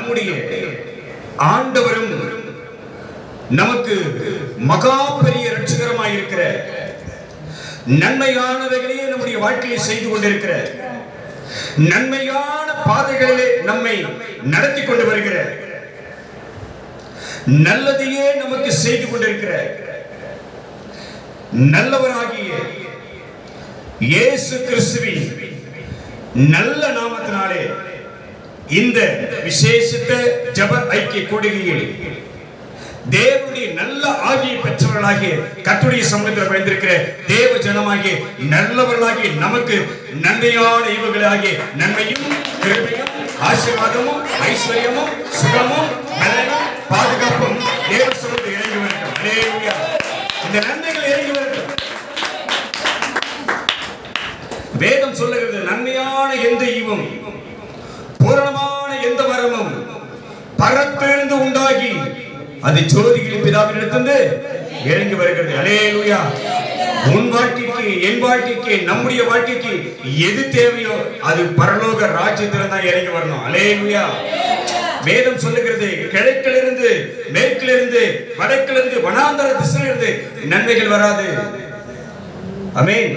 நம்முடைய ஆண்டவரும் நமக்கு மகா பெரிய இரட்சகரமாய் இருக்கிற நன்மையானவைகளையே நம்முடைய வாழ்க்கையை செய்து கொண்டிருக்கிற நன்மையான பாதைகளிலே நம்மை நடத்தி கொண்டு வருகிற நல்லதையே நமக்கு செய்து கொண்டிருக்கிற நல்லவராகிய இயேசு கிறிஸ்துவின் நல்ல நாமத்தினாலே இந்த விசேஷித்த ஜெப ஐக்கிய கூடுகையில் தேவனுடைய நல்ல ஆவியை பெற்றவர்களாகிய கர்த்தருடைய சமூகத்தில் வந்திருக்கிற தேவ ஜனமாகிய நல்லவர்களாகிய நமக்கு நன்மையான ஈவுகளாகிய நன்மையும் கிருபையும் ஆசீர்வாதமும் ஐஸ்வர்யமும் சுகமும் நலனும் பாதுகாப்பும் தேவ சமூகத்தில் இறங்கி வரட்டும். ஹல்லேலூயா. இந்த நன்மைகள் இறங்கி வரட்டும். வேதம் சொல்லுகிறது, நன்மையான எந்த ஈவும் பூரணமான எந்த வரமும் பரத்திலிருந்து உண்டாகி அது ஜோதிகளின் பிதாவினிடத்திலிருந்து இறங்கி வருகிறது. ஹல்லேலூயா. உன் வாழ்க்கைக்கு, என் வாழ்க்கைக்கு, நம்முடைய வாழ்க்கைக்கு எது தேவையோ அது பரலோக ராஜ்யத்தில் தான் இறங்கி வரணும். ஹல்லேலூயா. வேதம் சொல்லுகிறது, கிழக்கிலிருந்து மேற்கிலிருந்து வடக்கிலிருந்து வனாந்தர திசையிலிருந்து நன்மைகள் வராது. ஆமென்.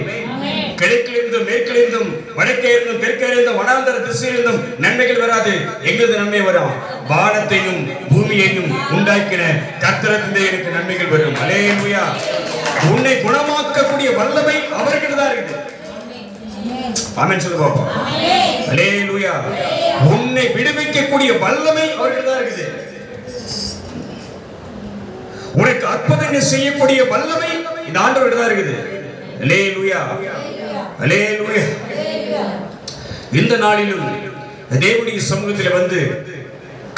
கிழக்கிலிருந்தும் மேற்கிலிருந்தும் வடக்கே இருந்தும் தெற்கே இருந்தும் வனாந்தர திசையிலிருந்தும் நன்மைகள் வராது. எங்கிருந்து நன்மை வரும்? வானத்தையும் பூமியையும் உண்டாக்கின கர்த்தரிடத்திலே எனக்கு நன்மைகள் வரும். ஹல்லேலூயா. உன்னை குணமாக்கக்கூடிய வல்லமை அவர்கிட்ட தான் இருக்குது. ஆமென் சொல்லு பாப்போம். ஹல்லேலூயா. உன்னை விடுவிக்கக்கூடிய வல்லமை அவர்கிட்ட தான் இருக்குது. உனக்கு அற்புதங்கள் செய்யக்கூடிய வல்லமை இந்த ஆண்டவர்கிட்ட தான் இருக்குது. ஹல்லேலூயா. ஹல்லேலூயா. இந்த நாளிலும் தேவனுடைய சமூகத்தில் வந்து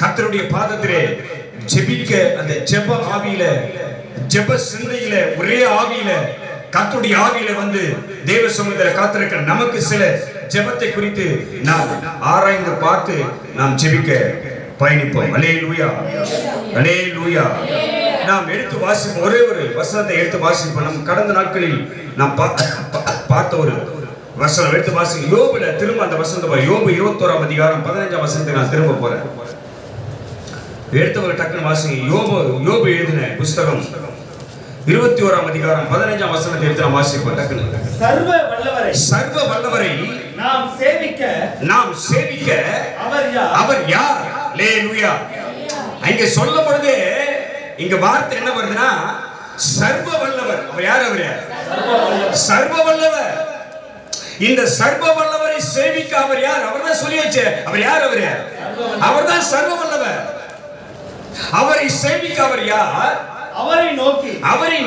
கர்த்தருடைய பாதத்திலே ஜெபிக்க, அந்த ஜெப ஆவியில, ஜெப சிந்தையில, ஒரே ஆவியில, கர்த்தருடைய ஆவியில வந்து தேவ சமூகத்தில் காத்திருக்கிற நமக்கு சில ஜெபத்தை குறித்து நாம் ஆராய்ந்து பார்த்து நாம் ஜெபிக்க பயணிப்போம். ஹல்லேலூயா. ஹல்லேலூயா. நாம் எடுத்து வாசிப்போம். ஒரே ஒரு வசனத்தை எடுத்து வாசிப்போம். நம் கடந்த நாட்களில் நாம் பார்த்த ஒரு வசனம் எடுத்து வாசி. யோபுல திரும்ப அந்த வசனத்தை, யோபு 21ஆம் அதிகாரம் 15ஆம் வசனத்தை நான் திரும்ப போறேன். எடுத்து ஒரு டக்குனு வாசிங்க. யோபு எழுதின புத்தகம் 21ஆம் அதிகாரம் 15ஆம் வசனத்தை எடுத்து நாம் வாசிப்போம். டக்குனு. சர்வ வல்லவரை நாம் சேவிக்க அவர் யார்? ஹல்லேலூயா. அங்கே சொல்லப்படுது, இங்க வார்த்தை என்ன வருதுன்னா, சர்வ வல்லவர். அவர் யார்? அவர் சர்வ வல்லவர். இந்த சர்வ வல்லவரை சேவிக்க அவர் யார்? அவர்தான் சொல்லியாச்சு. அவர் யார்? அவர்தான் சர்வ வல்லவர். அவரை சேவிக்க அவர் யார்? அவரை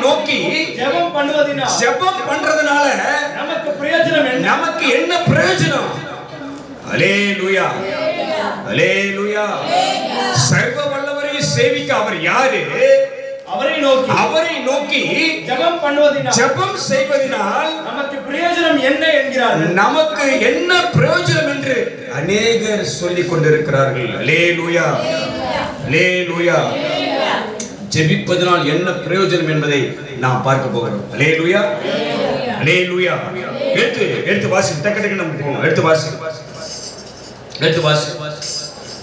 நோக்கி ஜெபம் பண்றதுனால நமக்கு பிரயோஜனம் என்ன? நமக்கு என்ன பிரயோஜனம்? ஹல்லேலூயா. ஹல்லேலூயா. சர்வ வல்லவரை சேவிக்க அவர் யாரு? அவரை நோக்கி ஜெபம் செய்வதனால் நமக்கு பிரயோஜனம் என்ன என்கிறார்கள். நமக்கு என்ன பிரயோஜனம் என்று அநேகர் சொல்லிக் கொண்டிருக்கிறார்கள். ஹல்லேலூயா. ஹல்லேலூயா. ஜெபிப்பதனால் என்ன பிரயோஜனம் என்பதை நாம் பார்க்க போகிறோம். ஹல்லேலூயா. ஹல்லேலூயா. எடுத்து வாசி. டக்கு நம்ம போவோம். எடுத்து வாசி.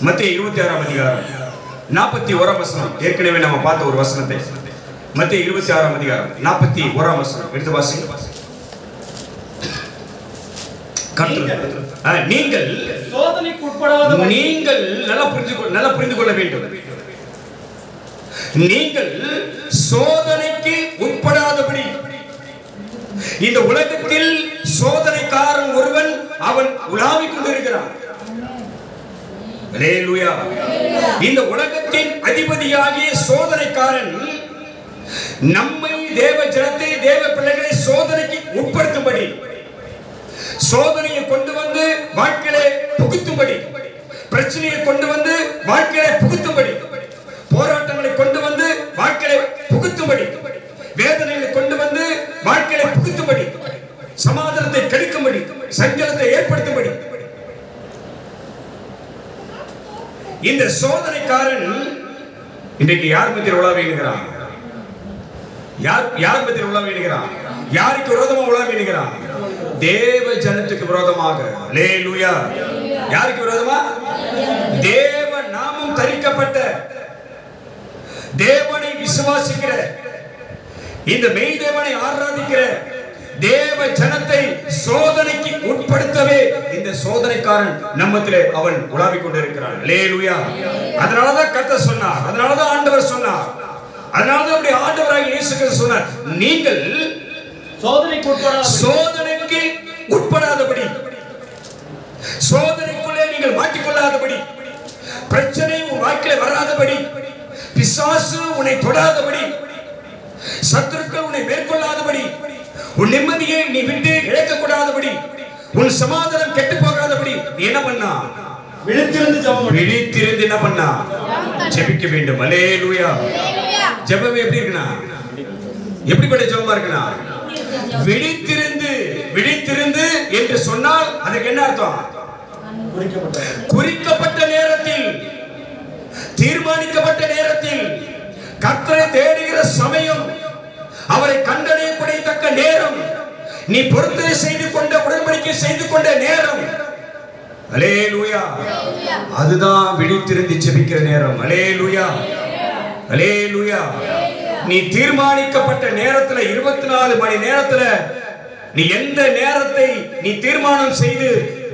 மத்தேயு 26ஆம் அதிகாரம் 41ஆம் வசனம். ஏற்கனவே நம்ம பார்த்த ஒரு வசனத்தை. மத்தேயு 26ஆம் அதிகாரம் 41ஆம் வசனம் எடுத்து வாசி. நீங்கள் சோதனைக்கு உட்படாத, நீங்கள் நல்லா புரிந்து கொள்ள வேண்டும். நீங்கள் சோதனைக்கு உட்படாதபடி. இந்த உலகத்தில் சோதனைக்காரன் ஒருவன், அவன் உலாவிக் கொண்டிருக்கிறான். ஹல்லேலூயா. இந்த உலகத்தின் அதிபதியாகிய சோதனைக்காரன் நம்மை, தேவ ஜனத்தை, தேவ பிள்ளைகளை சோதனைக்கு உட்படுத்தும்படி, சோதனையை கொண்டு வந்து வாழ்க்கையை புகுத்தும்படி, பிரச்சனையை கொண்டு வந்து வாழ்க்கையை புகுத்தும்படி, போராட்டங்களை கொண்டு வந்து வாழ்க்கையை புகுத்தும்படி, வேதனைகளை கொண்டு வந்து வாழ்க்கையை புகுத்தும்படி, சமாதானத்தை கெடுக்கும்படி, சஞ்சலத்தை ஏற்படுத்தும்படி, இந்த சோதனைக்காரன் இன்றைக்கு யார் மத்தியில் உலாவுகிறான்? யார் மத்தியில் உலாவுகிறான்? யாருக்கு விரோதமாக உலாவுகிறான்? தேவ ஜனத்துக்கு விரோதமாக. ஹல்லேலூயா. யாருக்கு விரோதமா? தேவ நாமம் தேவனை விசுவாசிக்கிற, இந்த மெய் தேவனை ஆராதிக்கிற தேவ ஜனத்தை சோதனைக்கு உட்படுத்தவே இந்த சோதனைக்காரன் நம்மத்திலே அவன் உலாவிக் கொண்டிருக்கிறான். அல்லேலூயா. அதனாலதான் கர்த்தர் சொன்னார், அதனாலதான் ஆண்டவர் சொன்னார், அதனாலதான் நம்முடைய ஆண்டவராகிய இயேசு கிறிஸ்து சொன்னார், நீங்கள் சோதனைக்கு உட்படாதபடி, சோதனைக்குள்ளே நீங்கள் மாட்டிக்கொள்ளாதபடி, பிரச்சனை உன் வாழ்க்கையில வராதபடி, பிசாசு உன்னை தொடாதபடி, சத்துருக்கள் உன்னை மேற்கொள்ளாதபடி, உன் நிம்மதியை நீ விட்டு இழக்க கூடாதபடி, உன் சமாதானம் கெட்டு போகாதபடி நீ என்ன பண்ணா? விழித்திருந்து என்ன பண்ணா? ஜெபிக்க வேண்டும். அல்லேலூயா. ஜெபம் எப்படி இருக்குனா? எப்படிப்பட்ட ஜெபமா இருக்குனா? விழித்திருந்து, விழித்திருந்து என்று சொன்னால் அதுக்கு என்ன அர்த்தம்? குறிக்கப்பட்ட நேரத்தில், தீர்மானிக்கப்பட்ட நேரத்தில், கர்த்தரை தேடுகிற சமயம், அவரை கண்டறியக்கூடியத்தக்க நேரம், நீ பொருத்தனை செய்து கொண்ட, உடன்படிக்கை செய்து கொண்ட நேரம். அல்லேலூயா. அதுதான் விழித்திருந்து ஜெபிக்கிற நேரம். அல்லேலூயா. அல்லேலூயா. நீ தீர்மானிக்கப்பட்ட நேரத்துல, 24 மணி நேரத்துல நீ எந்த நேரத்தை நீ தீர்மானம் செய்து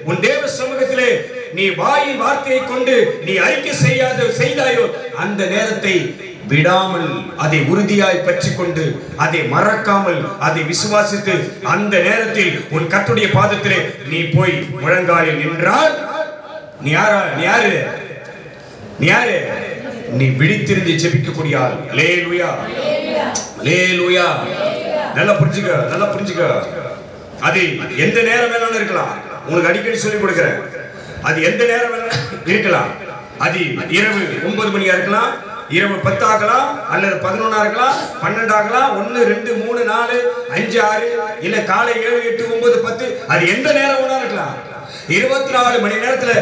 உன் தேவ சமூகத்திலே நீ வாயின் வார்த்தையை கொண்டு நீ அறிக்கை செய்தாயோ அந்த நேரத்தை விடாமல், அதை உறுதியாய் பற்றிக் கொண்டு, அதை மறக்காமல், அதை விசுவாசித்து அந்த நேரத்தில் உன் கர்த்தருடைய பாதத்திலே நீ போய் முழங்காலில் நின்றால் நீ யாரு? நீ விழித்திருந்து ஜெபிக்கக்கூடிய ஆள். அல்லேலூயா. அல்லேலூயா. நல்லா புரிஞ்சுக்க, நல்லா புரிஞ்சுக்க. அது எந்த நேரம் வேணாலும் இருக்கலாம். உங்களுக்கு அடிக்கடி சொல்லிக் கொடுக்கிறேன், அது எந்த நேரம் வேணாலும் இருக்கலாம். அது இரவு 9 மணியா இருக்கலாம், இரவு 10 ஆகலாம், அல்லது 11 ஆகலாம், 12 ஆகலாம், 1, 2, 3, 4, 5, 6, இல்ல காலை 7, 8, 9, 10, அது எந்த நேரம் வேணாலும் இருக்கலாம். 24 மணி நேரத்துல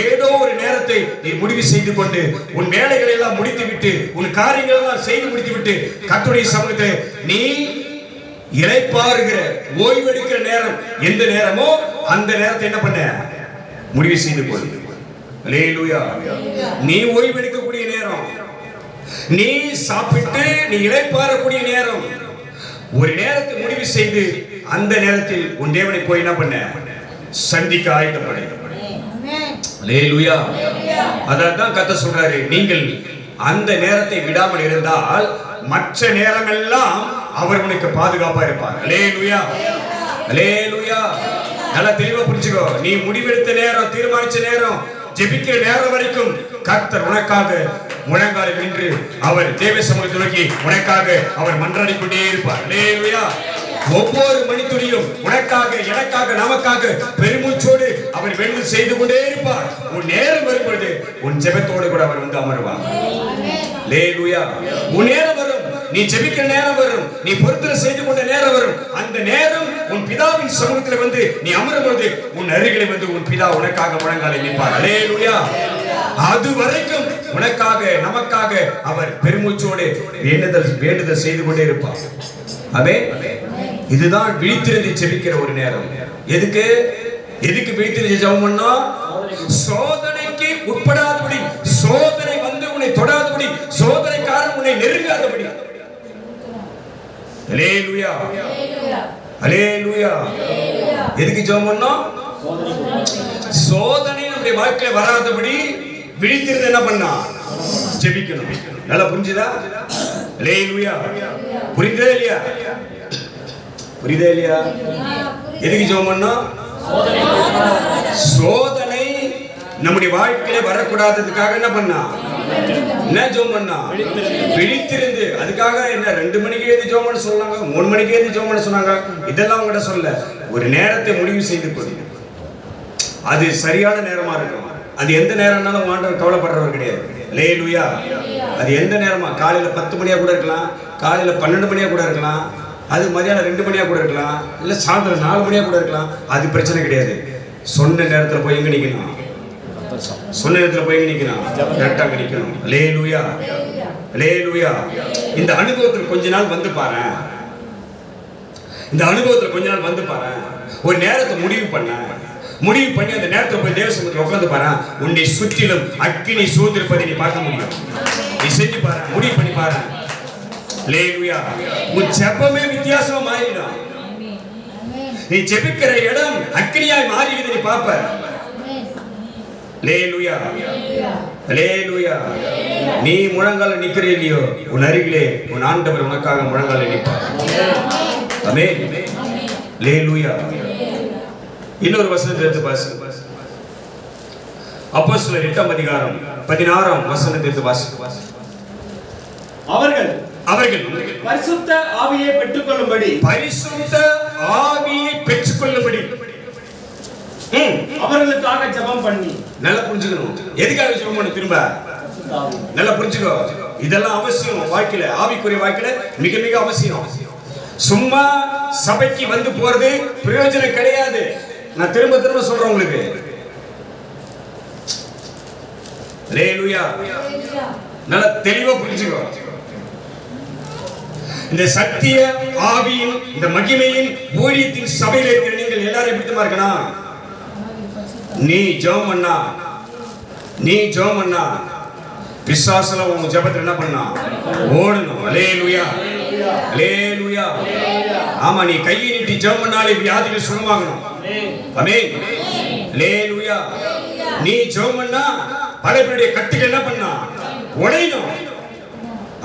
ஏதோ ஒரு நேரத்தை நீ முடிவு செய்து கொண்டு உன் வேலைகளை எல்லாம் முடித்து விட்டு, உன் காரியங்கள் எல்லாம் செய்து முடித்து விட்டு கர்த்தருடைய சமூகத்தில் நீ இளைப்பாறுகிற, ஓய்வெடுக்கிற நேரம் எந்த நேரமோ அந்த நேரத்தை என்ன பண்ண? முடிவு செய்து கொள். அல்லேலூயா. நீ ஓய்வெடுக்கக்கூடிய நேரம், நீ சாப்பிட்டு நீ இளைப்பாறக்கூடிய நேரம், ஒரு நேரத்தை முடிவு செய்து அந்த நேரத்தில் உன் தேவனை போய் என்ன பண்ண? சந்திக்க ஆயத்தப்படு. அல்லேலூயா. அதான் கர்த்தர் சொல்றாரு, நீங்கள் அந்த நேரத்தை விடாமல் இருந்தால் மற்ற நேரமெல்லாம் அவர் உனக்கு பாதுகாப்பா இருப்பார். அல்லேலூயா. அல்லேலூயா. நல்லா தெளிவா புரிஞ்சுக்கோ. நீ முடிவெடுத்த நேரம், தீர்மானிச்ச நேரம், ஜெபிக்கிற நேரம் வரைக்கும் கர்த்தர் உனக்காக முழங்காலில் நின்று அவர் தேவ சமூகத்தை நோக்கி உனக்காக அவர் மன்றாடிக் கொண்டே இருப்பார். அல்லேலூயா. ஒவ்வொரு மணித்துளியும் உனக்காக, எனக்காக, நமக்காக பெருமூச்சோடு அவர் வேண்டுதல் செய்து கொண்டே இருப்பார். உன் நேரம் வரும்பொழுது உன் ஜெபத்தோடு கூட அவர் வந்து அமருவார். அல்லேலூயா. உன் நேரம் வரும், நீ ஜெபிக்கிற நேரம் வரும், நீ பொருத்தனை செய்து கொண்ட நேரம் வரும். அந்த நேரம் உன் பிதாவின் சமூகத்தில் வந்து நீ அமரும்போது உன் அருகிலே வந்து உன் பிதா உனக்காக முழங்காலில் நிற்பார். அல்லேலூயா. அது வரைக்கும் உனக்காக, நமக்காக அவர் பெருமூச்சோடு வேண்டுதல் செய்து கொண்டே இருப்பார். ஆமென். இதுதான் விழித்திருந்து ஜெபிக்கிற ஒரு நேரம். எதுக்கு விழித்திருந்து ஜெபம் பண்ணா? சோதனைக்கு உட்படாதபடி, சோதனை வந்து உன்னை தொடாதபடி, சோதனைக்காரன் உன்னை நெருங்காதபடி. அல்லேலூயா. அல்லேலூயா. எதுக்கு ஜெபம் பண்ணா? சோதனை நம்முடைய வாழ்க்கையில வராதபடி விழித்திருந்து என்ன பண்ணா? ஜெபிக்கணும். நல்லா புரிஞ்சுதா? அல்லேலூயா. புரியுதா இல்லையா? புரியுதா இல்லையா? எதுக்கு ஜெபம் பண்ணா? சோதனை நம்முடைய வாழ்க்கையில வரக்கூடாததுக்காக என்ன பண்ணா? என்ன ஜெபம் பண்ணா? விழித்திருந்து. அதுக்காக என்ன 2 மணிக்கு ஏது ஜெபம் பண்ண சொன்னாங்க, 3 மணிக்கு ஏது ஜெபம் பண்ண சொன்னாங்க, இதெல்லாம் உங்ககிட்ட சொல்ல. ஒரு நேரத்தை முடிவு செய்து கொள். அது சரியான நேரமா இருக்கும். அது எந்த நேரம்னாலும் ஆண்டவர் கவலைப்படுறவர் கிடையாது. அல்லேலூயா. அது எந்த நேரமா? காலையில 10 மணியா கூட இருக்கலாம், காலையில 12 மணியா கூட இருக்கலாம், அது மதியானம் 2 மணியா கூட இருக்கலாம், இல்ல சாயந்தரம் 4 மணியா கூட இருக்கலாம். அது பிரச்சனை கிடையாது. சொன்ன நேரத்துல போய் எங்க நிக்கணும்? சொன்ன நேரத்துல போய் எங்க நிக்கணும்? கரெக்டா நிக்கணும். அல்லேலூயா. அல்லேலூயா. இந்த அனுபவத்தில் கொஞ்ச நாள் வந்து பாரு. இந்த அனுபவத்தில் கொஞ்ச நாள் வந்து பாரு. ஒரு நேரத்தை முடிவு பண்ணி அந்த நேரத்தை போய் தேவ சமூகத்தில் உட்கார்ந்து பாரு. உன்னை சுற்றிலும் அக்கினி சூழ்ந்திருப்பதை நீ பார்க்க முடியும். நீ செஞ்சு பாரு, முடிவு பண்ணி பாரு. ஹல்லேலூயா. உன் ஜெபமே வித்தியாசமா மாறிடும். நீ ஜெபிக்கிற இடம் அக்கினியாய் மாறிடுது, நீ பாப்ப. ஹல்லேலூயா. ஹல்லேலூயா. நீ முழங்கால நிக்கிற இல்லையோ, உன் அருகிலே உன் ஆண்டவர் உனக்காக முழங்கால நிற்பார். ஆமென். ஹல்லேலூயா. இன்னொரு வசனத்தை எடுத்து வாசி. அப்போஸ்தலர் 8ஆம் அதிகாரம் 16ஆம் வசனத்தை எடுத்து வாசி. அவர்கள் பரிசுத்த ஆவியை பெற்றுக்கொள்ளும்படி அவர்களுக்காக ஜெபம் பண்ணி. நல்லா புரிஞ்சுக்கணும். எதுக்காக ஜெபம் பண்ண? திரும்ப நல்லா புரிஞ்சுக்கோ. இதெல்லாம் அவசியம் வாழ்க்கையில, ஆவிக்குரிய வாழ்க்கையில மிக மிக அவசியம். சும்மா சபைக்கு வந்து போறது பிரயோஜனம் கிடையாது. நான் திரும்ப திரும்ப சொல்றேன் உங்களுக்கு. ஹல்லேலூயா. நல்லா தெளிவா புரிஞ்சுக்கோ. இந்த சத்திய ஆவியின் இந்த மகிமையின் ஊழியத்தின் சபையில இருக்கிற நீங்கள் எல்லாரும் எப்படி இருக்கணும்? நீ ஜெபம் பண்ணா பிசாசுல உன் ஜெபத்துல என்ன பண்ணா? ஓடணும். ஹல்லேலூயா. ஹல்லேலூயா. ஆமா, நீ கையை நீட்டி ஜெபம் பண்ணாலே வியாதிகள் சுகமாகணும். ஆமென். ஹல்லேலூயா. நீ ஜெபம் பண்ணா பல பேருடைய கட்டுகள் என்ன பண்ணா? உடையணும்.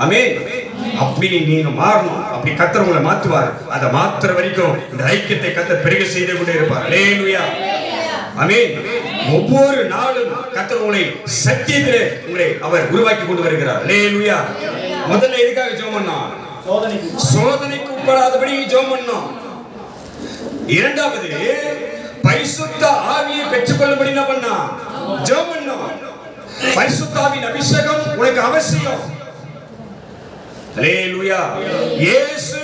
ஆமென். அப்படி நீங்க மாறணும். அப்படி கர்த்தர் உங்களை மாத்துவார். அதை மாத்துற வரைக்கும் இந்த ஐக்கியத்தை கர்த்தர் பெருக செய்து கொண்டே இருப்பார். ஹல்லேலூயா. ஆமென். ஒவ்வொரு நாளும் கர்த்தர் உங்களை சத்தியத்திலே உங்களை அவர் உருவாக்கி கொண்டு வருகிறார். ஹல்லேலூயா. முதல்ல எதுக்காக ஜெபம் பண்ணோம்? சோதனைக்கு உட்படாதபடி ஜெபம் பண்ணோம். இரண்டாவது பரிசுத்த ஆவியை பெற்றுக்கொள்ளும்படி என்ன பண்ணா? ஜெபம் பண்ணோம். பரிசுத்த ஆவியின் அபிஷேகம் உனக்கு அவசியம். ஹல்லேலூயா. இயேசு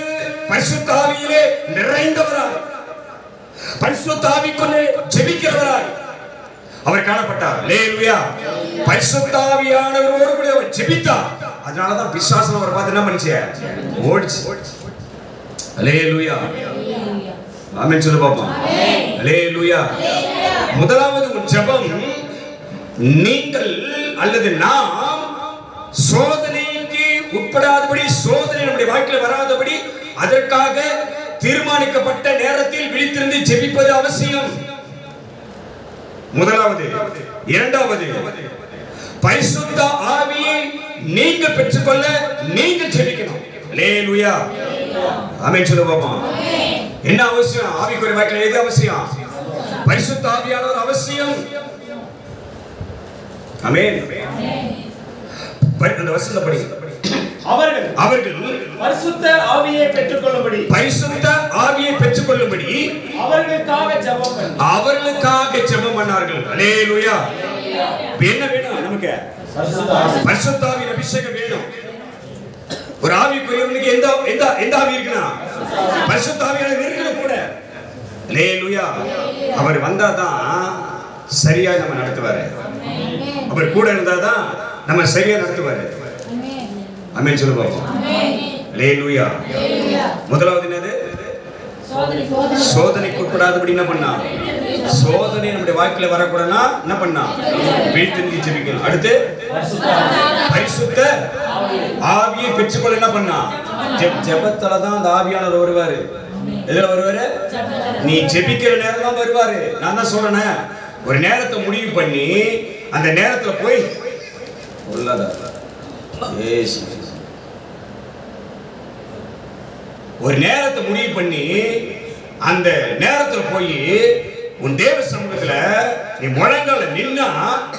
பரிசுத்த ஆவியிலே நிறைந்தவராய், பரிசுத்த ஆவிக்குள்ளே ஜெபிக்கிறவராய் அவர் காணப்பட்டார். ஹல்லேலூயா. பரிசுத்த ஆவியானவரோடு கூட அவர் ஜெபித்தார். அதனால தான் பிசாசு அவரை பார்த்து என்ன பண்ணுச்சு? ஓடிச்சு. ஹல்லேலூயா. ஆமென் சொல்லு பாப்போம். ஹல்லேலூயா. முதலாவது உன் ஜெபம் நீங்கள் அல்லது நாம் சோதனைக்கு உட்படாதபடி, சோதனை நம்முடைய வாழ்க்கையில் வராதபடி அதற்காக தீர்மானிக்கப்பட்ட நேரத்தில் விழித்திருந்து ஜெபிப்பது அவசியம். முதலாவது. இரண்டாவது, பரிசுத்த ஆவியை நீங்க பெற்றுக்கொள்ள நீங்க ஜெபிக்கணும். ஹல்லேலூயா. ஆமென் சொல்லு பாப்போம். என்ன அவசியம்? ஆவிக்குரிய வாழ்க்கையில் எது அவசியம்? பரிசுத்த ஆவியானவர் அவசியம். ஆமென். அந்த வசனத்தை படிங்க. அவர்கள் பரிசுத்த ஆவியை பெற்றுக்கொள்ளும்படி அவர்களுக்காக ஜெபம் பண்ணார்கள். ஹல்லேலூயா. என்ன வேணும் நமக்கு? பரிசுத்த ஆவியின் அபிஷேகம் வேணும். ஒரு ஆவிக்குரியவனுக்கு எந்த ஆவி இருக்குன்னா பரிசுத்த ஆவியானவர் இருக்கணும் கூட. ஹல்லேலூயா. அவர் வந்தாதான் சரியா நம்ம நடத்துவாரு. அவர் கூட இருந்தாதான் நம்ம சரியா நடத்துவாரு. ஆமென் சொல்லு பாப்போம். ஹல்லேலூயா. முதலாவது என்னது? சோதனைக்கு உட்படாதபடி என்ன பண்ணா? சோதனை நம்முடைய வாழ்க்கையில வரக்கூடாதுன்னா என்ன பண்ணா? விழித்திருந்து ஜெபிக்கணும். அடுத்து பரிசுத்த ஆவியை பெற்றுக்கொள்ள என்ன பண்ணா? ஜெபத்துல தான் அந்த ஆவியானவர் வருவாரு. எதுல வருவாரு? நீ ஜெபிக்கிற நேரம் தான் வருவாரு. நான் தான் சொல்றேன், ஒரு நேரத்தை முடிவு பண்ணி அந்த நேரத்துல போய் ஒரு நேரத்தை முடிவு பண்ணி அந்த நேரத்துல போய் உன் தேவ சமூகத்துல நீ முழங்கால நின்னா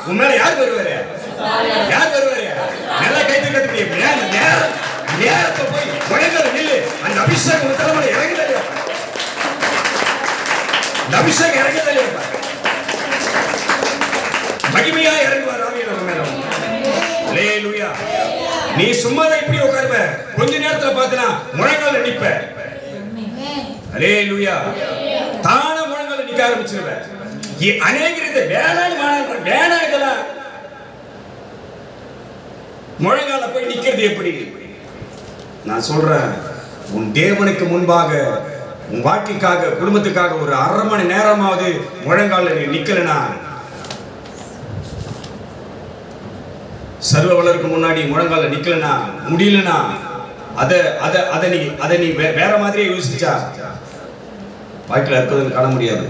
உன் மேல யார் வருவாரு? நல்லா கைது கட்டுப்பீங்க. நேரத்தை போய் முழங்கால நில்லு. அந்த அபிஷேகம் தலைமுறை இறங்குதல்லையா? அந்த அபிஷேகம் இறங்குதல்லையா? மகிமையா இறங்குவார் ஆவியானவர் மேல. ஹல்லேலூயா. நீ சும்மா தான் இப்படி உட்காருவ, கொஞ்ச நேரத்துல பார்த்தனா முழங்கால நிப்ப. ஹல்லேலூயா. தான முழங்கால நிக்க ஆரம்பிச்சிருவ. அநேகர் இதை வேணாம் இதெல்லாம். முழங்கால போய் நிக்கிறது எப்படி? நான் சொல்றேன், உன் தேவனுக்கு முன்பாக உன் வாழ்க்கைக்காக குடும்பத்துக்காக ஒரு 1/2 மணி நேரமாவது முழங்கால நீ நிக்கலனா சர்வ வளருக்கு முன்னாடி முழங்கால நிக்கலனா முடியலனா அதை நீ வேற மாதிரியே யோசிச்சா வாழ்க்கையில் அற்புதம் காண முடியாது.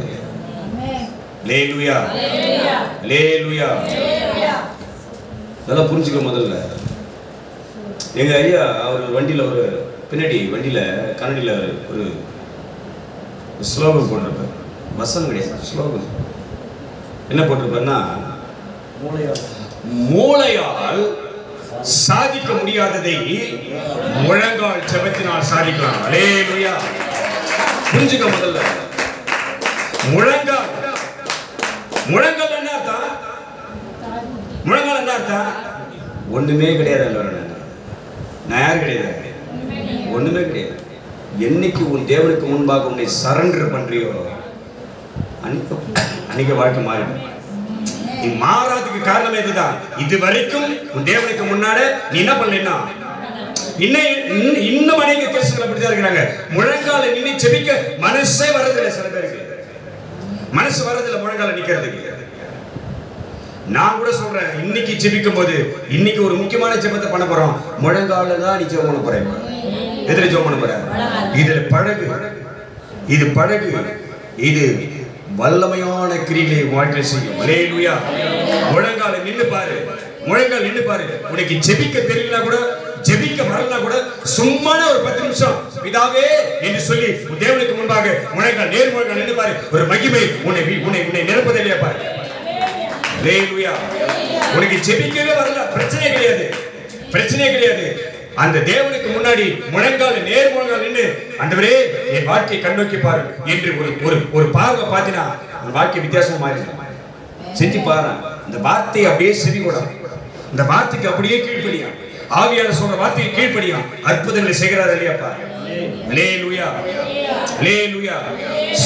அல்லேலூயா அல்லேலூயா. இதெல்லாம் புரிஞ்சுக்க. முதல்ல எங்க ஐயா அவர் வண்டியில ஒரு பின்னாடி வண்டியில கன்னடியில ஒரு ஸ்லோகன் போட்டிருப்பார். வசனம் கிடையாது, ஸ்லோகன். என்ன போட்டிருப்பாருன்னா, மூளையால் சாதிக்க முடியாததை முழங்கால் ஜெபத்தினால் சாதிக்கலாம். அல்லேலூயா. புரிஞ்சுக்க. முதல்ல முழங்கால் என்ன அர்த்தம்? முழங்கால் என்ன அர்த்தம்? ஒண்ணுமே கிடையாது. நான் யார் கிடையாது, ஒண்ணுமே கிடையாது. என்னைக்கு உன் தேவனுக்கு முன்பாக உன்னை சரண்டர் பண்றியோ அன்னைக்கு வாழ்க்கை மாறிடும். நீ மாறாததுக்கு காரணம் இதுதான். இது வரைக்கும் உன் தேவனுக்கு முன்னாடி நீ என்ன பண்ணலன்னா, இன்னும் அநேக கேசுகள் அப்படிதான் இருக்கிறாங்க. முழங்கால நின்று செபிக்க மனசே வரதில்லை. சில பேருக்கு மனசு வரதில்லை முழங்கால நிக்கிறதுக்கு. நான் கூட சொல்றேன், இன்னைக்கு ஜெபிக்கும் போது இன்னைக்கு ஒரு முக்கியமான ஜெபத்தை பண்ண போறோம். முழங்கால தான் நீ ஜெபம் பண்ண போறேன். எதிர ஜெபம் பண்ண போற. இதுல பழகு, இது பழகு. இது வல்லமையான கிரியை வாழ்க்கை செய்யும். அல்லேலூயா. முழங்கால நின்னு பாரு, முழங்கால் நின்னு பாரு. உனக்கு ஜெபிக்க தெரியல கூட, ஜெபிக்க வரல கூட, சும்மான ஒரு 10 நிமிஷம் பிதாவே என்று சொல்லி தேவனுக்கு முன்பாக முழங்கால் நேர் முழங்கால் நின்னு பாரு. ஒரு மகிமை உன்னை நிரப்பதே இல்லையா பாரு. அல்லேலூயா. உனக்கு ஜெபிக்கவே வரல, பிரச்சனை கிடையாது, பிரச்சனை கிடையாது. அந்த தேவனுக்கு முன்னாடி முழங்கால் நேர் முழங்கால் நின்று, ஆண்டவரே என் வாழ்க்கையை கண்ணோக்கி பாரு என்று ஒரு பார்வை பார்த்தினா உன் வாழ்க்கை வித்தியாசமா மாறிடும். செஞ்சு பாரு. இந்த வார்த்தையை அப்படியே செவி கூட, இந்த வார்த்தைக்கு அப்படியே கீழ்ப்படியா, ஆவியானவர் சொல்ற வார்த்தையை கீழ்ப்படியா, அற்புதங்களை செய்கிறார் இல்லையாப்பா. அல்லேலூயா அல்லேலூயா.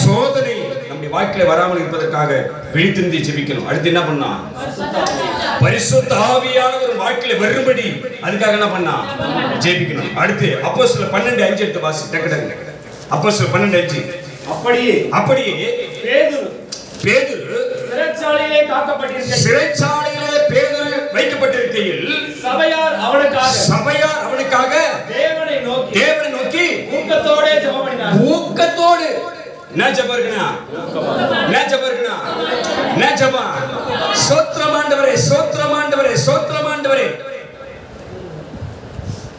சோதனை நம்முடைய வாழ்க்கையில வராமல் இருப்பதற்காக விழித்திருந்து ஜெபிக்கணும். அடுத்து என்ன பண்ணா, பரிசுத்த ஆவியானவர் வாழ்க்கையில வரும்படி அதுக்காக என்ன பண்ணா, ஜெபிக்கணும். அடுத்து அப்போஸ்தலர் 12:5 எடுத்து வாசி. டக்கு அப்போஸ்தலர் 12:5. அப்படியே பேதுரு சிறைச்சாலையிலே காக்கப்பட்டிருக்கையில், சிறைச்சாலையிலே பேதுரு வைக்கப்பட்டிருக்கையில் சபையார் அவனுக்காக தேவனை நோக்கி ஊக்கத்தோடு ஜெபம் பண்ணினார். ஊக்கத்தோடு என்ன ஜெபம் இருக்குனா, என்ன ஜெபம் இருக்குனா, என்ன ஜெபம்? ஸ்தோத்திரம் ஆண்டவரே, ஸ்தோத்திரம் ஆண்டவரே, ஸ்தோத்திரம் ஆண்டவரே.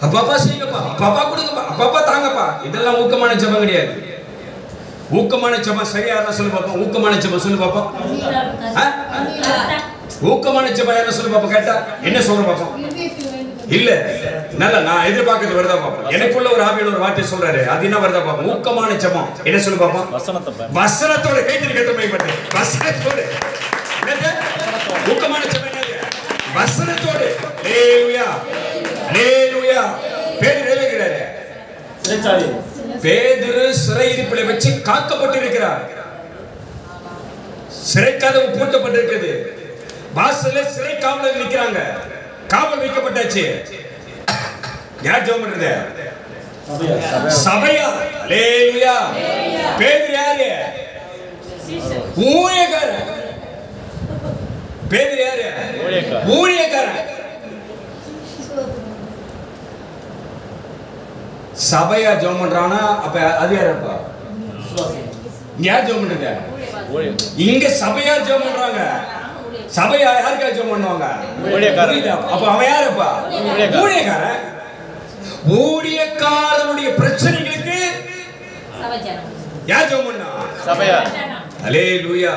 அப்பா செய்யுங்கப்பா, அப்பா கொடுங்கப்பா, அப்பா தாங்கப்பா. இதெல்லாம் ஊக்கமான ஜெபம் கிடையாது. ஊக்கமான ஜெபம் சரியா சொல்லு பாப்போம். ஊக்கமான ஜெபம் சொல்லு பாப்போம். ஊக்கமான ஜெபம் என்ன சொல்லு பாப்போம். கேட்டா என்ன சொல்ற பாப்போம். இல்ல நல்ல நான் எதிர்பார்க்கிறது வருதா பாப்போம். எனக்குள்ள ஒரு ஆவியான ஒரு வார்த்தை சொல்றாரு, அது என்ன வருதா பாப்போம். ஊக்கமான ஜெபம் என்ன சொல்லு பாப்போம். வசனத்தோட கைத்தறி கத்தமைப்பட்டு வசனத்தோட என்னது ஊக்கமான ஜெபம் என்னது? வசனத்தோட. அல்லேலூயா அல்லேலூயா. பேதுரு எழுகிறாரு, பேதுரு சிறையிருப்பிலே வச்சு காக்கப்பட்டிருக்கிறார். சிறை கதவு பூட்டப்பட்டிருக்கிறது. வாசல்ல சிறை காவலர் நிக்கிறாங்க. காவல் வைக்கப்பட்டாச்சு. யார் ஜெபம் பண்றது? சபையா. அல்லேலூயா. பேதுரு யாரு? ஊழியக்காரன். பேதுரு யாரு? ஊழியக்காரன். சபையா ஜெபம் பண்றானா அப்ப அது யாருப்பா? யார் ஜெபம் பண்றது? இங்க சபையார் ஜெபம் பண்றாங்க. சபையா யாருக்காக ஜெபம் பண்ணுவாங்க? அப்ப அவன் யாருப்பா? ஊழியக்காரன். ஊழியக்காரனுடைய பிரச்சனைகளுக்கு யார் ஜெபம் பண்ணா? சபையா. அல்லேலூயா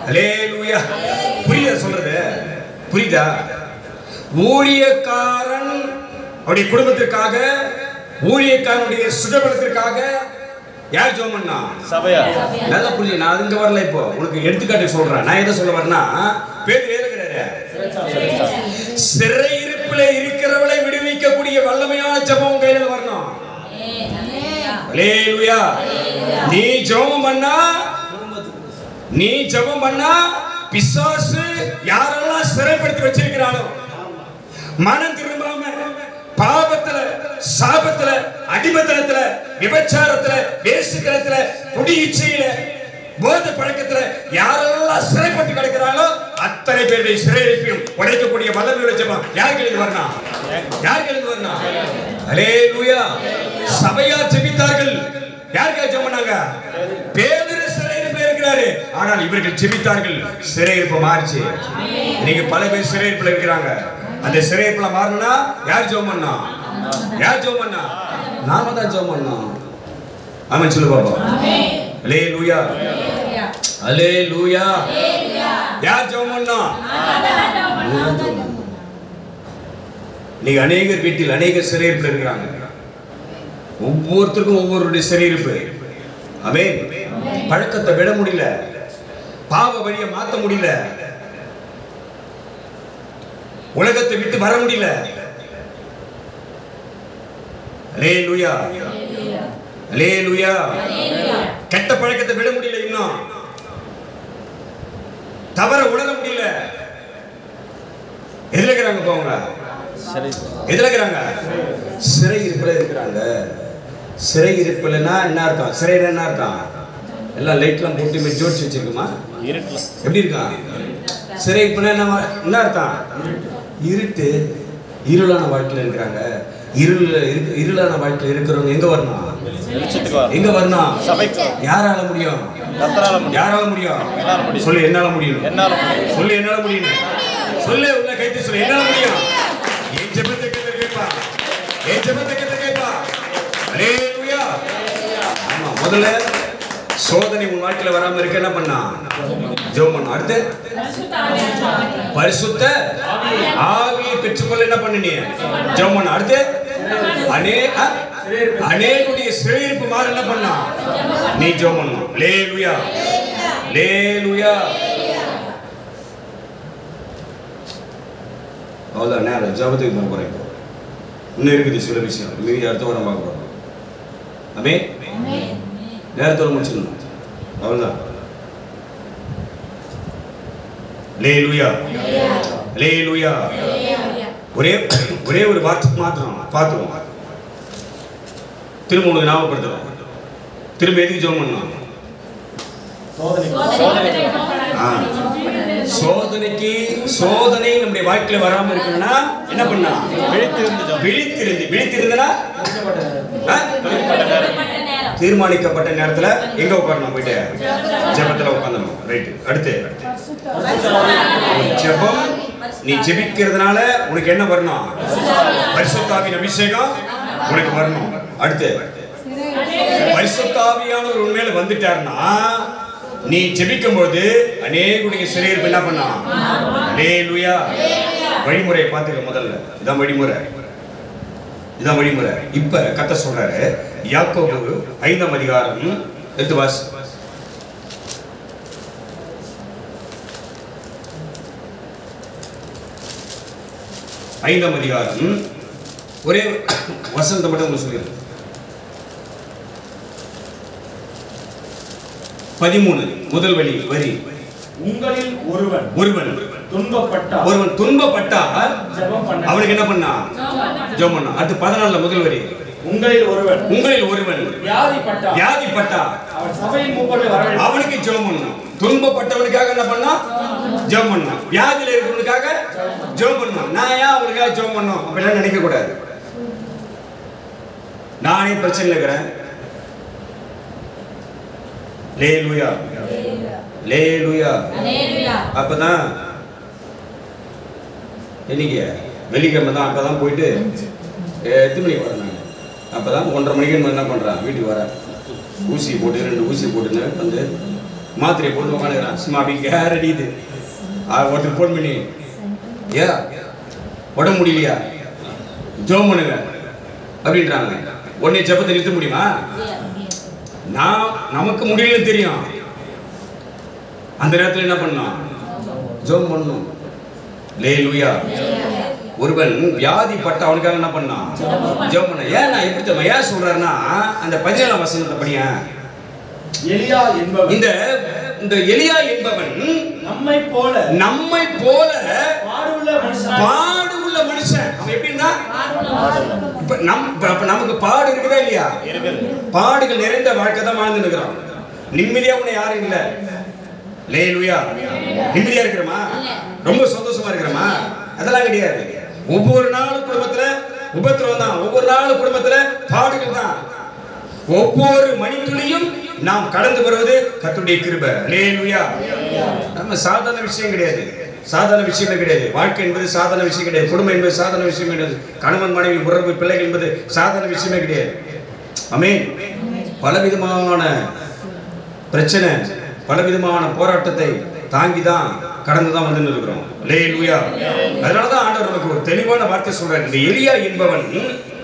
அல்லேலூயா. புரியுதா சொல்றது? புரியுதா? ஊழியக்காரன் அவருடைய குடும்பத்திற்காக, ஊழியக்காரனுடைய சுகபலத்திற்காக யார் ஜெபம் பண்ணா? சபையா. நல்லா புரிஞ்சு. நான் அதுங்க வரல, இப்போ உனக்கு எடுத்துக்காட்டு சொல்றேன். நான் எதை சொல்ல வரேன்னா, பேதுரு எழுதுகிறாரு, சிறையிருப்பிலே இருக்கிறவளை விடுவிக்கக்கூடிய வல்லமையான ஜெபம் கையில வரணும். அல்லேலூயா. நீ ஜெபம் பண்ணா பிசாசு யாரெல்லாம் சிறைப்படுத்தி வச்சிருக்கிறானோ, மனம் திரும்பாம பாவத்துல, சாபத்துல, அடிமத்தனத்துல, விபச்சாரத்துல, வேசித்தனத்துல, குடி இச்சையில, போதை பழக்கத்துல யாரெல்லாம் சிறைப்பட்டு கிடக்கிறாங்களோ அத்தனை பேருடைய சிறையிருப்பையும் உடைக்கக்கூடிய வல்லமையுள்ள ஜெபம் யாருக்கு எழுந்து வரணும்? யாருக்கு எழுந்து வரணும்? அல்லேலூயா. சபையார் ஜெபித்தார்கள். யாருக்காக ஜெபம் பண்ணாங்க? பேதுரு சிறையிருப்பில் இருக்கிறாரு. ஆனால் இவர்கள் ஜெபித்தார்கள், சிறையிருப்பு மாறிச்சு. நீங்க பல பேர் சிறையிருப்பில் இருக்கிறாங்க. அந்த சிறையிருப்புல மாறணும்னா யார் ஜெபம் பண்ணா? யார் ஜெபம் பண்ணா? நாம தான் ஜெபம் பண்ணோம். ஆமென் சொல்லு பாப்போம். ஆமென். அல்லேலூயா. அல்லேலூயா. யார் ஜெபம் பண்ணா? நீங்க அநேகர் வீட்டில் அநேக சிறையிருப்பில் இருக்கிறாங்க. ஒவ்வொருத்தருக்கும் ஒவ்வொருடைய சிறையிருப்பு. ஆமென். பழக்கத்தை விட முடியல, பாவ வழியை மாற்ற முடியல, உலகத்தை விட்டு வர முடியல. அல்லேலூயா. அல்லேலூயா. கெட்ட பழக்கத்தை விட முடியல, இன்னும் தவற உணர முடியல. எதுல இருக்கிறாங்க? போங்க, எதுல இருக்கிறாங்க? சிறை இருப்பில் இருக்கிறாங்க. சிறை இருப்பில்னா என்ன அர்த்தம்? சிறைனா என்ன அர்த்தம்? எல்லாம் லைட்லாம் போட்டு ஜோடிச்சு வச்சிருக்குமா? எப்படி இருக்கான்? சிறை இருப்புனா என்ன அர்த்தம்? இருட்டு, இருளான வாழ்க்கையில் இருக்கிறாங்க. இருளான வாழ்க்கையில் இருக்கிறவங்க எங்க வரணும்? எங்க வரணும்? யாரால முடியும்? யாரால முடியும்? சொல்லு, என்னால முடியும். சொல்லு, என்னால முடியும். சொல்லு, உள்ள கைத்து சொல்லு, என்னால முடியும். என் ஜெபத்தை கேட்பா, என் ஜெபத்தை கேட்பா. அல்லேலூயா. ஆமா, முதல்ல சோதனை உன் வாழ்க்கையில வராம இருக்க என்ன பண்ணா? ஜெபம் பண்ணா. அடுத்து பரிசுத்த ஆவியை பெற்றுக்கொள்ள என்ன பண்ண? நீ ஜெபம் பண்ணா. அடுத்து அநேகருடைய சிறையிருப்பு மாற என்ன பண்ணா? நீ ஜெபம் பண்ணணும். அல்லேலூயா. அல்லேலூயா. அவ்வளவுதான், நேரம் ஜெபத்துக்கு போக போறேன். இன்னும் இருக்குது சில விஷயம், மீதி அடுத்த வாரம் பார்க்க போறோம். ஆமென். நேரத்தோட முடிச்சிடணும். அவ்வளவுதான். அல்லேலூயா. அல்லேலூயா. ஒரே ஒரு வார்த்தை மாத்திரம் பார்த்துருவோம். திரும்ப உங்களுக்கு ஞாபகப்படுத்துறோம். திரும்ப எதுக்கு ஜெபம் பண்ணணும்? சோதனை நம்முடைய வாழ்க்கையில வராம இருக்கணும்னா என்ன பண்ணா? விழித்திருந்தா தீர்மானிக்கப்பட்ட நேரத்துல எங்க உட்காரணும்? போயிட்டு ஜெபத்துல உட்கார்ந்தணும். ரைட். அடுத்து ஜெபம். நீ ஜெபிக்கிறதுனால உனக்கு என்ன வரணும்? பரிசுத்த ஆவியின் அபிஷேகம் உனக்கு வரணும். அடுத்து பரிசுத்த ஆவியானவர் உன் மேல வந்துட்டாருன்னா நீ ஜெபிக்கும் போது அநேகருடைய சிறையிருப்பு என்ன பண்ணா? அல்லேலூயா. வழிமுறையை பார்த்துக்க. முதல்ல இதான் வழிமுறை, இதான் வழிமுறை. இப்ப கர்த்தர் சொல்றாரு, யாக்கோபு 5ஆம் அதிகாரம் எடுத்து வாசி. ஐந்தாம் அதிகாரம் ஒரே வசனத்தை மட்டும் உங்களுக்கு சொல்லிடுறேன். 13 முதல் வரி. உங்களில் ஒருவன் துன்பப்பட்டால் அவனுக்கு என்ன பண்ணா? ஜெபம் பண்ணா. அடுத்து 14 முதல் வரி. உங்களில் ஒருவன் வியாதிப்பட்டா அவனுக்கு ஜெபம் பண்ணணும். துன்பப்பட்டவனுக்காக என்ன பண்ணா? ஜெபம் பண்ணணும். வியாதியில இருக்கிறவனுக்காக ஜெபம் பண்ணணும். நான் ஏன் அவனுக்காக ஜெபம் பண்ணணும் அப்படிலாம் நினைக்க கூடாது. நானே பிரச்சனையில் இருக்கிறேன். அல்லேலூயா. அல்லேலூயா. அப்பதான் இன்னைக்கு வெள்ளிக்கிழமை தான். அப்பதான் போயிட்டு எத்தனை மணிக்கு வரேன்? நான் அப்பதான் 1:30 மணிக்கு என்ன பண்றேன்? வீட்டுக்கு வரேன். ஊசி போட்டு 2 ஊசி போட்டுன்னு வந்து மாத்திரையை போட்டு உட்காந்துக்கிறேன். சும்மா அப்படி கேர் அடிக்குது. ஒருத்தர் ஃபோன் பண்ணி, ஏ உடம்பு முடியலையா? ஜெபம் பண்ணுங்க அப்படின்றாங்க. உடனே ஜெபத்தை நிறுத்த முடியுமா? நமக்கு முடியலன்னு தெரியும். அந்த நேரத்தில் என்ன பண்ணணும்? ஜெபம் பண்ணணும். அல்லேலூயா. ஒருவன் வியாதிப்பட்ட அவனுக்காக என்ன பண்ணான்? ஜெபம் பண்ண. ஏன் நான் எப்படி தெரியுமா ஏன் சொல்றேன்னா, அந்த 17ஆம் வசனத்தை படியா. இந்த எலியா என்பவன் நம்மை போல பாடுள்ள மனுஷன். அவன் எப்படின்னா, நமக்கு பாடு இருக்குதா இல்லையா? பாடுகள் நிறைந்த வாழ்க்கை தான் வாழ்ந்து இருக்கிறான். நிம்மதியா உன்னை யாரும் இல்லை. அல்லேலூயா. நிம்மதியா இருக்கிறோமா? ரொம்ப சந்தோஷமா இருக்கிறோமா? அதெல்லாம் கிடையாது. ஒவ்வொரு நாளும் குடும்பத்துல உபத்திரவம் தான், ஒவ்வொரு நாளும் குடும்பத்துல பாடுகள் தான். ஒவ்வொரு மணித்துளியும் நாம் கடந்து வருவது கர்த்தருடைய கிருபை. அல்லேலூயா. நம்ம சாதாரண விஷயம் கிடையாது, சாதாரண விஷயமே கிடையாது. வாழ்க்கை என்பது சாதாரண விஷயம் கிடையாது. குடும்பம் என்பது சாதாரண விஷயம் கிடையாது. கணவன் மனைவி உறவு பிள்ளைகள் என்பது சாதாரண விஷயமே கிடையாது. ஆமென். பலவிதமான பிரச்சனை, பலவிதமான போராட்டத்தை தாங்கி தான் கடந்து தான் வந்து இருக்கிறோம். அல்லேலூயா. அதனால தான் ஆண்டவர் நமக்கு ஒரு தெளிவான வார்த்தை சொல்றாரு. இந்த எலியா என்பவன்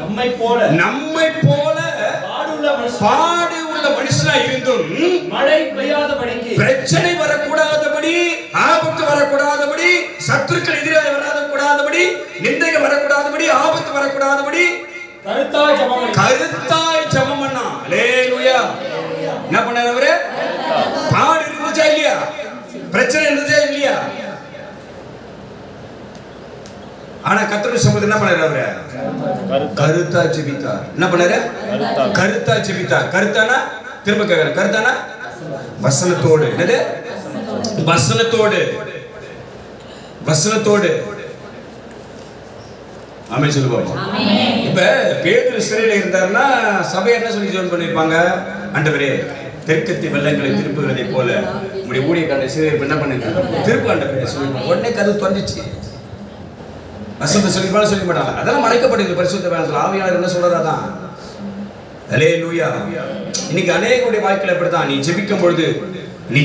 நம்மை போல பாடு உள்ள மனுஷனா இருந்தும் மழை பெய்யாதபடிக்கு, பிரச்சனை வரக்கூடாதபடி, ஆபத்து வரக்கூடாதபடி, சத்துருக்கள் எதிராக வரக்கூடாதபடி, நிந்தைகள் வரக்கூடாதபடி, ஆபத்து வரக்கூடாதபடி கருத்தாய் ஜெபம் பண்ணா. அல்லேலூயா. என்ன பண்ணாரு அவரு? பாடு இருந்துச்சா இல்லையா? பிரச்சனை இருந்துச்சா இல்லையா? ஆனா கர்த்தருடைய சமூகத்துல என்ன பண்ணாரு அவரு? கருத்தா ஜெபித்தார். என்ன பண்ணாரு? கருத்தா ஜெபித்தார். கருத்தானா திரும்ப கேக்குறேன், கருத்தானா வசனத்தோடு. என்னது? வசனத்தோடு. வசனத்தோடு. ஆமென் சொல்லுவோம். இப்ப பேதுரு சிறையில இருந்தாருன்னா சபை என்ன சொல்லி ஜெபம் பண்ணிருப்பாங்க? ஆண்டவரே தெற்கத்தி வெள்ளங்களை திருப்புகிறதை போல உங்களுடைய ஊழியக்காரரை சிறையில் என்ன பண்ணுங்க திருப்பு ஆண்டவரே சொல்லி உடனே கதவு தொலைஞ்சிச்சு. வசனத்தை சொல்லிப்பாலும் சொல்ல மாட்டாங்க. அதெல்லாம் மறைக்கப்படுது பரிசுத்த வேதத்துல. ஆவியானவர் என்ன சொல்றாதான்? அல்லேலூயா. இன்னைக்கு அநேகருடைய வாழ்க்கையில அப்படித்தான். நீ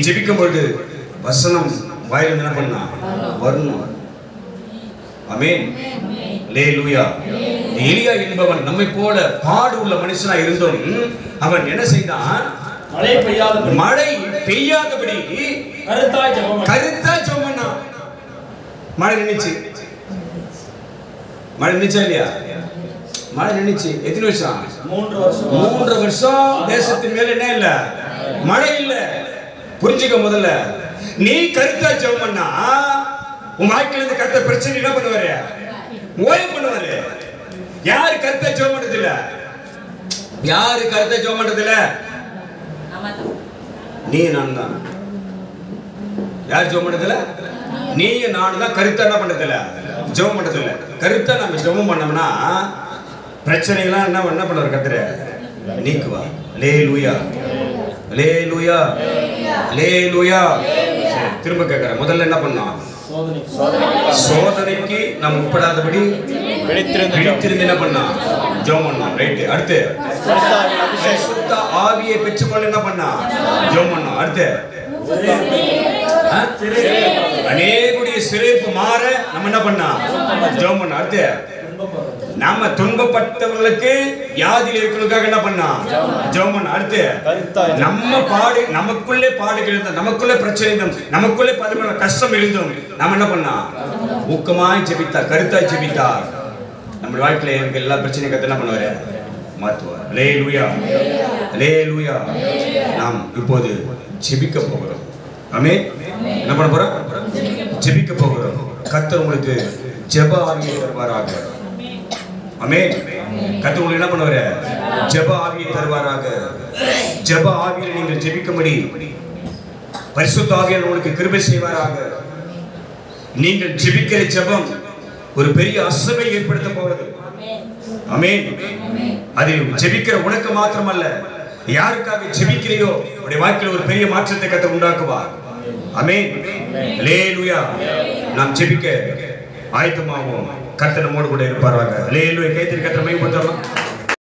ஜெபிக்கும் பொழுது வசனம் வாயில என்ன பண்ணா வரணும். ஆமென். அல்லேலூயா. எலியா என்பவன் நம்மை போல பாடு உள்ள மனுஷனா இருந்தும் அவன் என்ன செய்தான்? மழை பெய்யாதபடி கருத்தா ஜெபம் பண்ணான். மழை நின்னுச்சு. மழை நின்னுச்சா இல்லையா? மழை நின்னுச்சு. எத்தனை வருஷம்? 3 வருஷம் தேசத்தின் மேல என்ன இல்ல? மழை இல்ல. புரிஞ்சுக்க. முதல்ல நீ கருத்தா ஜெபம் பண்ணா உன் வாழ்க்கையில இருந்து கர்த்தர் பிரச்சனை என்ன பண்ணுவாரு? ஓய்வு பண்ணுவாரு. யாரு கருத்தா ஜெபம் பண்றது இல்ல? யாரு கருத்தா ஜெபம் பண்றது இல்ல? நீ நான் தான். யார் ஜெபம் பண்றது இல்ல? நீ நான் தான். கருத்தா என்ன பண்றது இல்ல? ஜெபம் பண்றது இல்ல. கருத்தா நம்ம ஜெபம் பண்ணோம்னா பிரச்சனைலாம் என்ன பண்ணுவார்? கர்த்தர் நீக்குவா. அல்லேலூயா. அல்லேலூயா. அல்லேலூயா. திரும்ப கேக்குறேன். முதல்ல என்ன பண்ணோம்? சோதனைக்கு நம்ம உட்படாதபடி விழித்திருந்து என்ன பண்ணா? ஜெபம் பண்ணோம். ரைட். அடுத்து பரிசுத்த ஆவியை பெற்றுக்கொள்ள என்ன பண்ணா? ஜெபம் பண்ணோம். அடுத்து அநேகுடைய சிறைப்பு மாற நம்ம என்ன பண்ணா? ஜெபம் பண்ணோம். அடுத்து நாம துன்பப்பட்டவர்களுக்கு வியாதியில் இருக்கிறதுக்காக என்ன பண்ணா? ஜெபம் பண்ணோம். அடுத்து நம்ம பாடு, நமக்குள்ளே பாடுகள் இருந்தோம், நமக்குள்ளே பிரச்சனை இருந்தோம், நமக்குள்ளே பல கஷ்டம் இருந்தோம், நம்ம என்ன பண்ணா? ஊக்கமாய் ஜெபித்தார், கருத்தாய் ஜெபித்தார். நம்ம வாழ்க்கையில இருக்க எல்லா பிரச்சனையும் கத்து என்ன பண்ணுவாரு? மாற்றுவார். அல்லேலூயா. அல்லேலூயா. நாம் இப்போது ஜெபிக்க போகிறோம். ஆமென். என்ன பண்ண போறோம்? ஜெபிக்க போகிறோம். கர்த்தர் உங்களுக்கு ஜெப ஆவியை தருவாராக. ஆமென். கர்த்தர் உங்களுக்கு என்ன பண்ணுவாரு? ஜெப ஆவியை தருவாராக. ஜெப ஆவியில் நீங்கள் ஜெபிக்கும்படி பரிசுத்த ஆவியானவர் உங்களுக்கு கிருபை செய்வாராக. நீங்கள் ஜெபிக்கிற ஜெபம் ஒரு பெரிய அசைவை ஏற்படுத்த போகிறது. ஆமென். அது ஜெபிக்கிற உனக்கு மாத்திரமல்ல, யாருக்காக ஜெபிக்கிறையோ உடைய வாழ்க்கையில் ஒரு பெரிய மாற்றத்தை கர்த்தர் உண்டாக்குவார். ஆமென். அல்லேலூயா. நாம் ஜெபிக்க ஆயத்தமாவோம். கர்த்தர் நம்மோடு கூட இருப்பாராக. அல்லேலூயா. கைத்தறி கர்த்தரை மகிமைப்படுத்துவோம்.